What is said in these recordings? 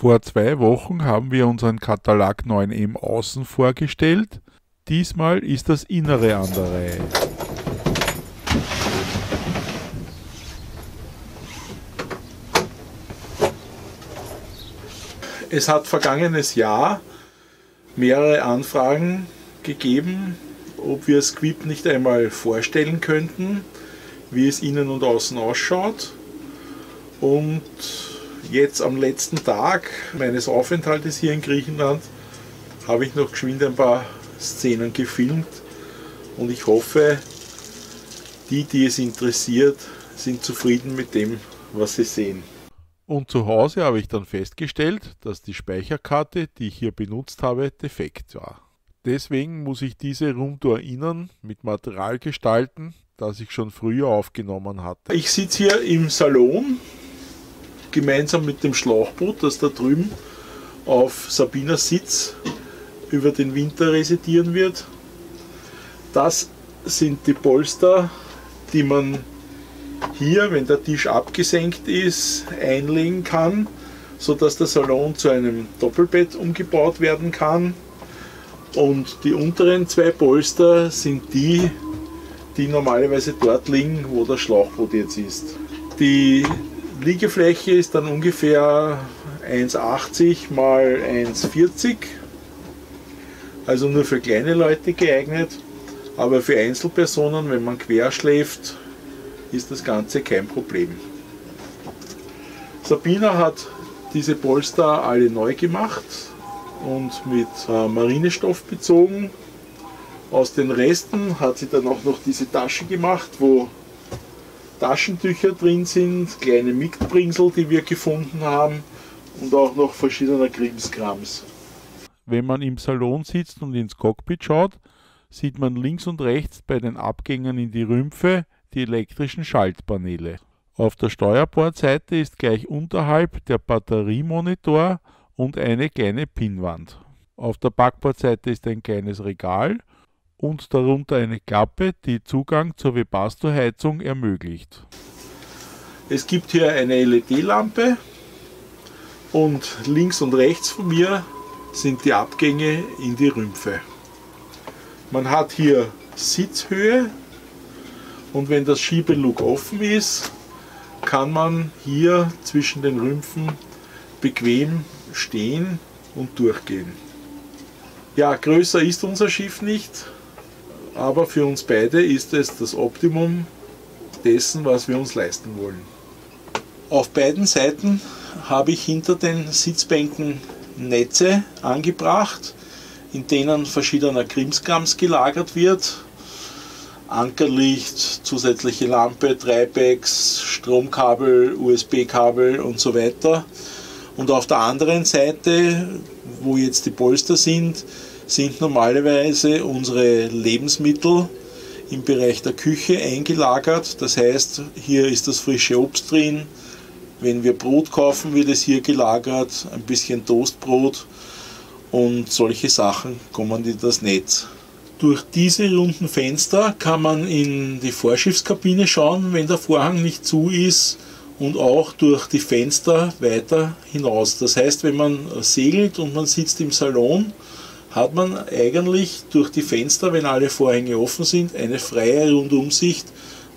Vor 2 Wochen haben wir unseren Catalag 9M Außen vorgestellt. Diesmal ist das Innere an der Reihe. Es hat vergangenes Jahr mehrere Anfragen gegeben, ob wir Squib nicht einmal vorstellen könnten, wie es innen und außen ausschaut. Und jetzt am letzten Tag meines Aufenthaltes hier in Griechenland habe ich noch geschwind ein paar Szenen gefilmt und ich hoffe, die es interessiert, sind zufrieden mit dem, was sie sehen. Und zu Hause habe ich dann festgestellt, dass die Speicherkarte, die ich hier benutzt habe, defekt war. Deswegen muss ich diese Roomtour innen mit Material gestalten, das ich schon früher aufgenommen hatte. Ich sitze hier im Salon, gemeinsam mit dem Schlauchboot, das da drüben auf Sabinas Sitz über den Winter residieren wird. Das sind die Polster, die man hier, wenn der Tisch abgesenkt ist, einlegen kann, sodass der Salon zu einem Doppelbett umgebaut werden kann. Und die unteren 2 Polster sind die normalerweise dort liegen, wo das Schlauchboot jetzt ist. Die Liegefläche ist dann ungefähr 1,80 x 1,40, also nur für kleine Leute geeignet, aber für Einzelpersonen, wenn man quer schläft, ist das Ganze kein Problem. Sabina hat diese Polster alle neu gemacht und mit Marinestoff bezogen. Aus den Resten hat sie dann auch noch diese Tasche gemacht, wo Taschentücher drin sind, kleine Mitbringsel, die wir gefunden haben und auch noch verschiedener Krimskrams. Wenn man im Salon sitzt und ins Cockpit schaut, sieht man links und rechts bei den Abgängen in die Rümpfe die elektrischen Schaltpaneele. Auf der Steuerbordseite ist gleich unterhalb der Batteriemonitor und eine kleine Pinnwand. Auf der Backbordseite ist ein kleines Regal und darunter eine Klappe, die Zugang zur Webasto-Heizung ermöglicht. Es gibt hier eine LED-Lampe und links und rechts von mir sind die Abgänge in die Rümpfe. Man hat hier Sitzhöhe und wenn das Schiebelug offen ist, kann man hier zwischen den Rümpfen bequem stehen und durchgehen. Ja, größer ist unser Schiff nicht, aber für uns beide ist es das Optimum dessen, was wir uns leisten wollen. Auf beiden Seiten habe ich hinter den Sitzbänken Netze angebracht, in denen verschiedener Krimskrams gelagert wird. Ankerlicht, zusätzliche Lampe, Treibags, Stromkabel, USB-Kabel und so weiter. Und auf der anderen Seite, wo jetzt die Polster sind normalerweise unsere Lebensmittel im Bereich der Küche eingelagert. Das heißt, hier ist das frische Obst drin. Wenn wir Brot kaufen, wird es hier gelagert, ein bisschen Toastbrot und solche Sachen kommen in das Netz. Durch diese runden Fenster kann man in die Vorschiffskabine schauen, wenn der Vorhang nicht zu ist, und auch durch die Fenster weiter hinaus. Das heißt, wenn man segelt und man sitzt im Salon, hat man eigentlich durch die Fenster, wenn alle Vorhänge offen sind, eine freie Rundumsicht.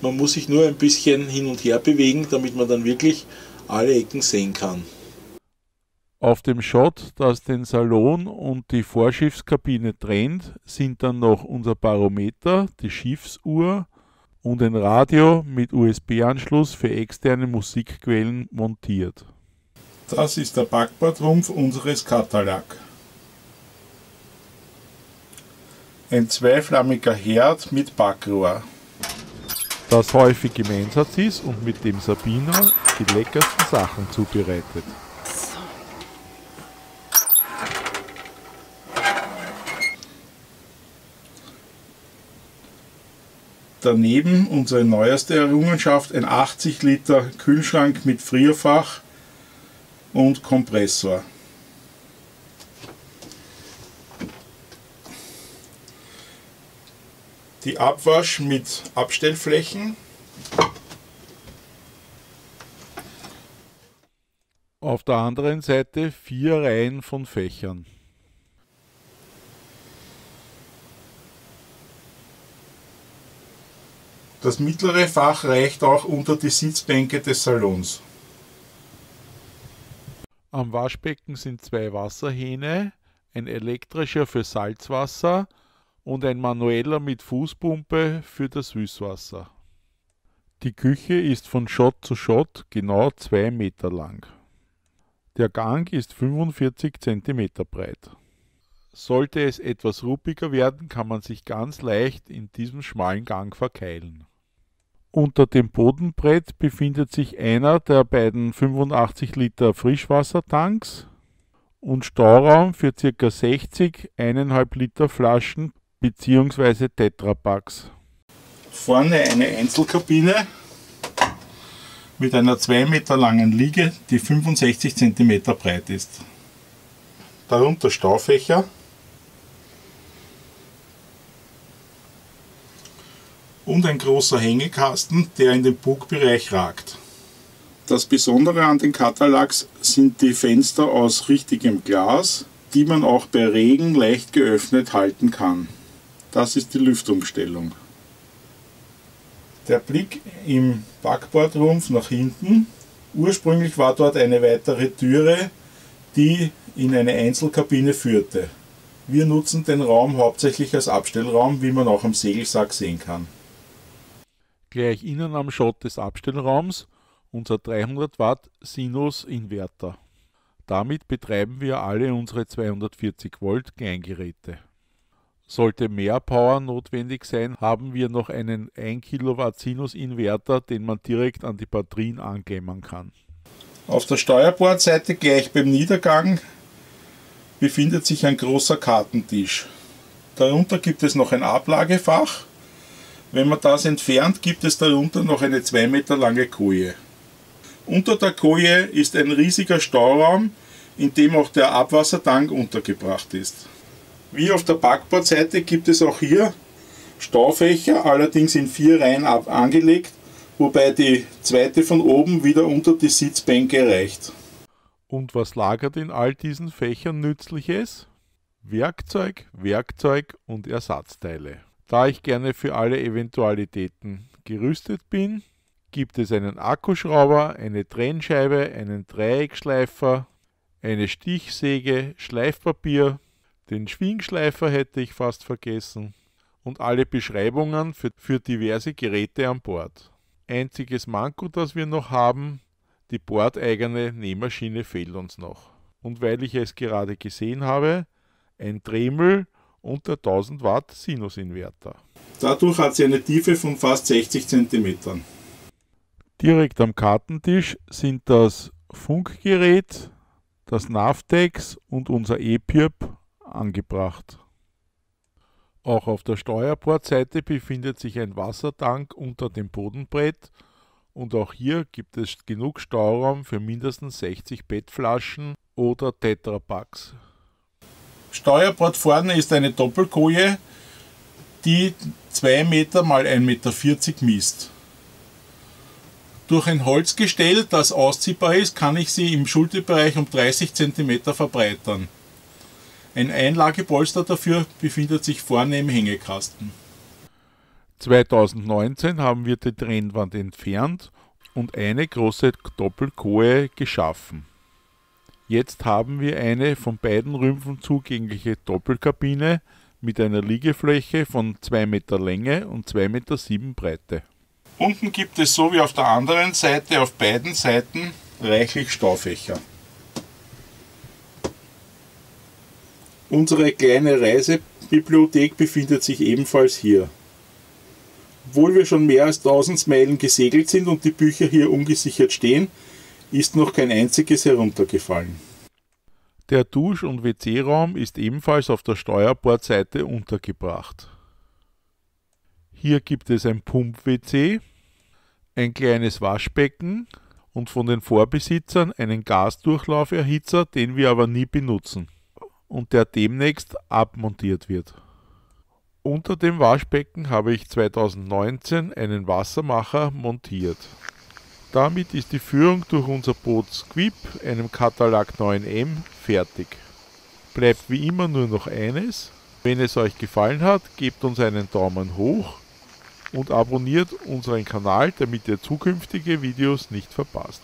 Man muss sich nur ein bisschen hin und her bewegen, damit man dann wirklich alle Ecken sehen kann. Auf dem Shot, das den Salon und die Vorschiffskabine trennt, sind dann noch unser Barometer, die Schiffsuhr und ein Radio mit USB-Anschluss für externe Musikquellen montiert. Das ist der Backbordrumpf unseres Catalag. Ein zweiflammiger Herd mit Backrohr. Das häufig im Einsatz ist und mit dem Sabina die leckersten Sachen zubereitet. Daneben unsere neueste Errungenschaft, ein 80 Liter Kühlschrank mit Frierfach und Kompressor. Die Abwasch mit Abstellflächen. Auf der anderen Seite 4 Reihen von Fächern. Das mittlere Fach reicht auch unter die Sitzbänke des Salons. Am Waschbecken sind 2 Wasserhähne, ein elektrischer für Salzwasser und ein manueller mit Fußpumpe für das Süßwasser. Die Küche ist von Schott zu Schott genau 2 Meter lang. Der Gang ist 45 cm breit. Sollte es etwas ruppiger werden, kann man sich ganz leicht in diesem schmalen Gang verkeilen. Unter dem Bodenbrett befindet sich einer der beiden 85 Liter Frischwassertanks und Stauraum für ca. 60 1,5 Liter Flaschen bzw. Tetrapacks. Vorne eine Einzelkabine mit einer 2 Meter langen Liege, die 65 cm breit ist. Darunter Staufächer und ein großer Hängekasten, der in den Bugbereich ragt. Das Besondere an den Katalaks sind die Fenster aus richtigem Glas, die man auch bei Regen leicht geöffnet halten kann. Das ist die Lüftungsstellung. Der Blick im Backbordrumpf nach hinten. Ursprünglich war dort eine weitere Türe, die in eine Einzelkabine führte. Wir nutzen den Raum hauptsächlich als Abstellraum, wie man auch am Segelsack sehen kann. Gleich innen am Schott des Abstellraums unser 300 Watt Sinus-Inverter. Damit betreiben wir alle unsere 240 Volt Kleingeräte. Sollte mehr Power notwendig sein, haben wir noch einen 1 Kilowatt Sinus-Inverter, den man direkt an die Batterien anklemmen kann. Auf der Steuerbordseite gleich beim Niedergang befindet sich ein großer Kartentisch. Darunter gibt es noch ein Ablagefach. Wenn man das entfernt, gibt es darunter noch eine 2 Meter lange Koje. Unter der Koje ist ein riesiger Stauraum, in dem auch der Abwassertank untergebracht ist. Wie auf der Backbordseite gibt es auch hier Staufächer, allerdings in 4 Reihen angelegt, wobei die zweite von oben wieder unter die Sitzbänke reicht. Und was lagert in all diesen Fächern Nützliches? Werkzeug, Werkzeug und Ersatzteile. Da ich gerne für alle Eventualitäten gerüstet bin, gibt es einen Akkuschrauber, eine Trennscheibe, einen Dreieckschleifer, eine Stichsäge, Schleifpapier, den Schwingschleifer hätte ich fast vergessen und alle Beschreibungen für diverse Geräte an Bord. Einziges Manko, das wir noch haben, die bordeigene Nähmaschine fehlt uns noch. Und weil ich es gerade gesehen habe, ein Dremel und der 1000 Watt Sinusinverter. Dadurch hat sie eine Tiefe von fast 60 cm. Direkt am Kartentisch sind das Funkgerät, das Navtex und unser E-Pirp angebracht. Auch auf der Steuerbordseite befindet sich ein Wassertank unter dem Bodenbrett und auch hier gibt es genug Stauraum für mindestens 60 PET-Flaschen oder Tetrapacks. Steuerbord vorne ist eine Doppelkoje, die 2 Meter x 1,40 Meter misst. Durch ein Holzgestell, das ausziehbar ist, kann ich sie im Schulterbereich um 30 cm verbreitern. Ein Einlagepolster dafür befindet sich vorne im Hängekasten. 2019 haben wir die Trennwand entfernt und eine große Doppelkoje geschaffen. Jetzt haben wir eine von beiden Rümpfen zugängliche Doppelkabine mit einer Liegefläche von 2 Meter Länge und 2,7 Meter Breite. Unten gibt es so wie auf der anderen Seite auf beiden Seiten reichlich Staufächer. Unsere kleine Reisebibliothek befindet sich ebenfalls hier. Obwohl wir schon mehr als 1000 Meilen gesegelt sind und die Bücher hier ungesichert stehen, ist noch kein einziges heruntergefallen. Der Dusch- und WC-Raum ist ebenfalls auf der Steuerbordseite untergebracht. Hier gibt es ein Pump-WC, ein kleines Waschbecken und von den Vorbesitzern einen Gasdurchlauferhitzer, den wir aber nie benutzen und der demnächst abmontiert wird. Unter dem Waschbecken habe ich 2019 einen Wassermacher montiert. Damit ist die Führung durch unser Boot Squib, einem Cadillac 9M, fertig. Bleibt wie immer nur noch eines: Wenn es euch gefallen hat, gebt uns einen Daumen hoch und abonniert unseren Kanal, damit ihr zukünftige Videos nicht verpasst.